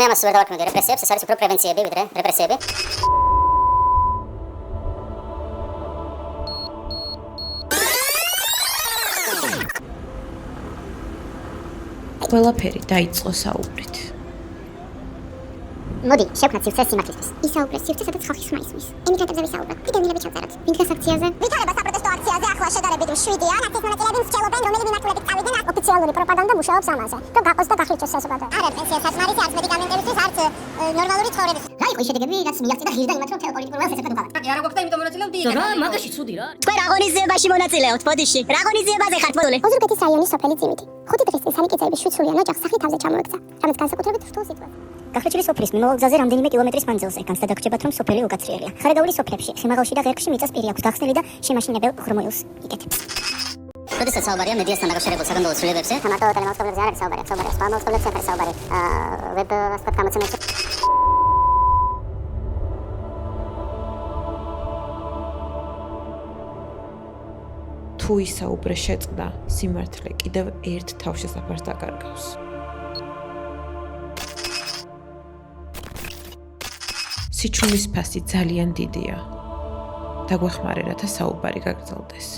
მე ამას ვერ დავარქმევდი რეპრესიებს, ეს არის უფრო პრევენციები ვიდრე რეპრესიები. ყველაფერი დაიწყო საუბრით. მოდი, შევქნათ სივრცეს სიმართლისთვის. ისაუბრეს სივრცე, სადაც ხალხი ხმა ისმის. ემიგრანტებზე ვისაუბროთ. ვიდეონები ჩავწეროთ. ვინგას აქციაზე? ვითარება საპროტესტო აქციაზე ახლა შედარებით მშვიდია. ნაცის მონაწილეები მსჯელობენ, რომელი მიმართულებით წავიდნენ, ოფიციალური პროპაგანდა მუშაობს ამაზე. რომ გაყოს და გახლიჩოს საზოგადოება. არა პენსია საჭმარისი, არც მედიკამენტებისთვის, არც ნორმალური ცხოვრების. რა იყო ის შედეგები, რაც მიაღწია და ღირდა იმათ, რომ თელ პოლიტიკურ ველს ესეფად უყავდა. არა გვაქვს და იმიტომ მონაწილეობდი იქ. რა, მაგაში ცუდი რა. თქვენ აღონიზებაში მონაწილეობთ, ბოდიში. რა აღონიზებაზე ხართ მოდული? ოზურგეთის რაიონის სოფელი წიმითი. 5 დღის წინ სანიკეცების 7 სულიან ოჯახს სახლი თავზე ჩამოექცა, რამაც განსაკუთრებით რთულ სიტყვებს. გახლეჩილი სოფლის მიმავალ გზაზე რამდენიმე კილომეტრის მანძილზე განცდა დაგრჩებათ, რომ სოფელი უკაცრიელია. ხარაგაული სოფლებში, ხემაღალში და ღერქში მიწას პირი აქვს გახსნილი და შემაშინებელ ღრმოილს იკეთებს. როდესაც საუბარია მედიასთან დაკავშირებულ საგანგებო ცვლილებებზე, მარტო ტელემოსკოპებზე არ არის საუბარი, საუბარია სხვა მოსკოპებზე არის საუბარი. ვებ ასეთ გამოცემებში. თუ ისაუბრე შეწყდა, სიმართლე კიდევ ერთ თავშესაფარს დაკარგავს. სიჩუმის ფასი ძალიან დიდია. დაგვეხმარე, რათა საუბარი გაგრძელდეს.